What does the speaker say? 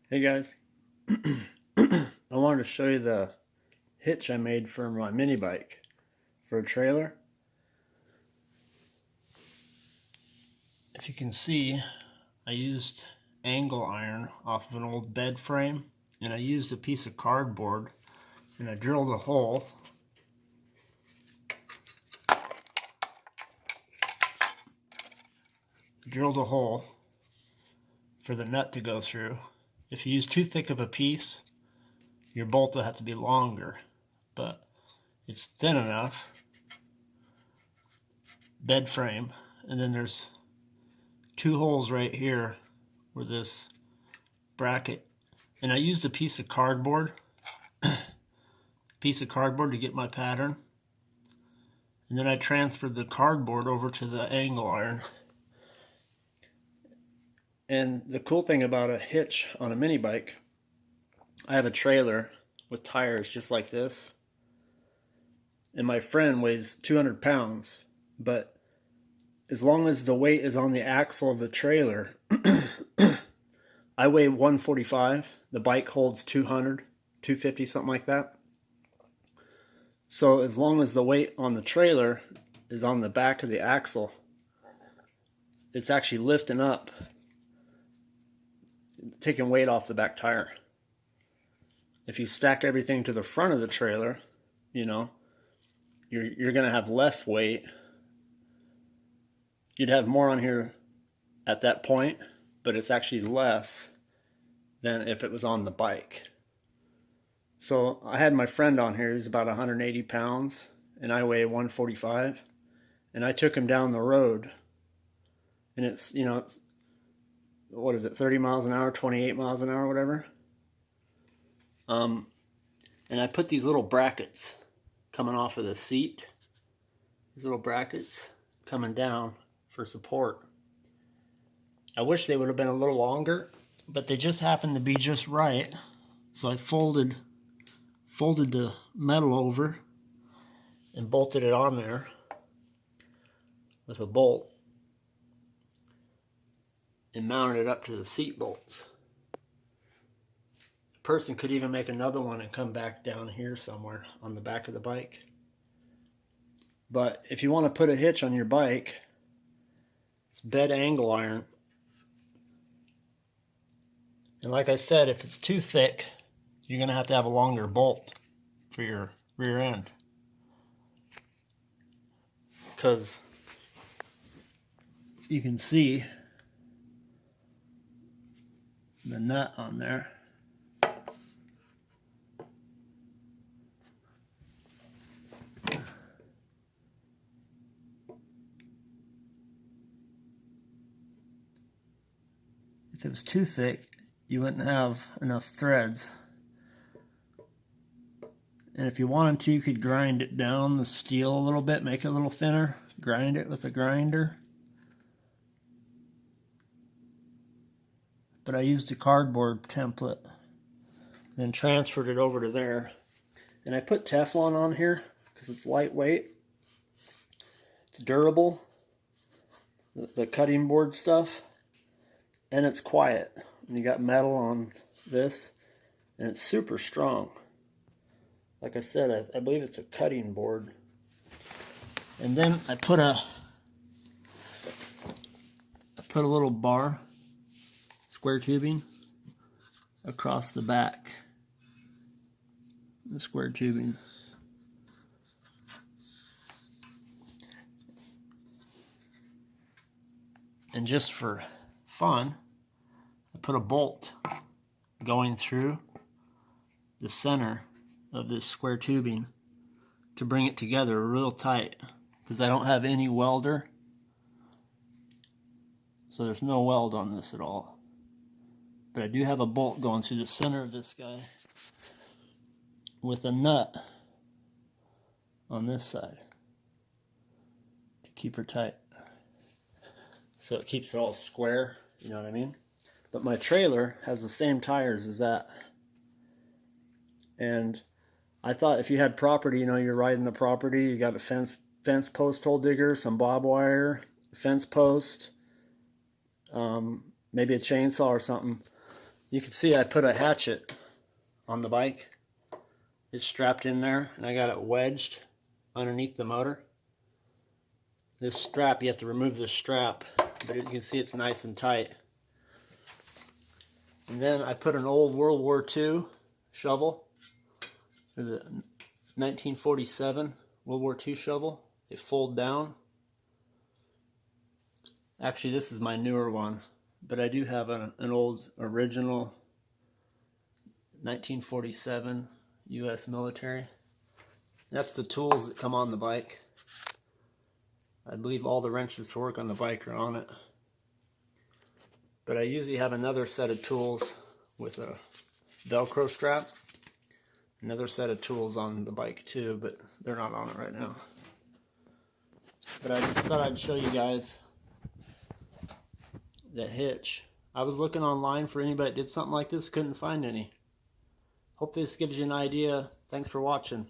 Hey guys, I wanted to show you the hitch I made for my mini bike for a trailer. If you can see, I used angle iron off of an old bed frame, and I used a piece of cardboard, and I drilled a hole. For the nut to go through. If you use too thick of a piece, your bolt will have to be longer, but it's thin enough. Bed frame, and then there's two holes right here where this bracket, and I used a piece of cardboard to get my pattern, and then I transferred the cardboard over to the angle iron. And the cool thing about a hitch on a mini bike, I have a trailer with tires just like this, and my friend weighs 200 pounds, but as long as the weight is on the axle of the trailer, I weigh 145, the bike holds 200, 250, something like that. So as long as the weight on the trailer is on the back of the axle, it's actually lifting up, taking weight off the back tire. If you stack everything to the front of the trailer, you're going to have less weight. You'd have more on here at that point, but it's actually less than if it was on the bike. So I had my friend on here. He's about 180 pounds, and I weigh 145. And I took him down the road, and it's, what is it, 30 miles an hour, 28 miles an hour, whatever. And I put these little brackets coming off of the seat. These little brackets coming down for support. I wish they would have been a little longer, but they just happened to be just right. So I folded the metal over and bolted it on there with a bolt and mounted it up to the seat bolts. A person could even make another one and come back down here somewhere on the back of the bike. But if you want to put a hitch on your bike, it's bed angle iron. And like I said, if it's too thick, you're going to have a longer bolt for your rear end. Because you can see the nut on there. If it was too thick, you wouldn't have enough threads. And if you wanted to, you could grind it down, the steel a little bit, make it a little thinner, grind it with a grinder. But I used a cardboard template, then transferred it over to there. And I put Teflon on here because it's lightweight. It's durable, the cutting board stuff, and it's quiet. And you got metal on this, and it's super strong. Like I said, I believe it's a cutting board. And then I put a little bar, square tubing, across the back. The square tubing. And just for fun, I put a bolt going through the center of this square tubing to bring it together real tight, because I don't have any welder, so there's no weld on this at all. But I do have a bolt going through the center of this guy with a nut on this side to keep her tight, so it keeps it all square, you know what I mean? But my trailer has the same tires as that. And I thought if you had property, you're riding the property, you got a fence post hole digger, some bob wire, fence post, maybe a chainsaw or something. You can see I put a hatchet on the bike. It's strapped in there, and I got it wedged underneath the motor. This strap, you have to remove this strap, but you can see it's nice and tight. And then I put an old World War II shovel. There's a 1947 World War II shovel. They fold down. Actually, this is my newer one, but I do have an old original 1947 U.S. military. That's the tools that come on the bike. I believe all the wrenches to work on the bike are on it. But I usually have another set of tools with a Velcro strap. Another set of tools on the bike too, but they're not on it right now. But I just thought I'd show you guys that hitch. I was looking online for anybody that did something like this, couldn't find any. Hope this gives you an idea. Thanks for watching.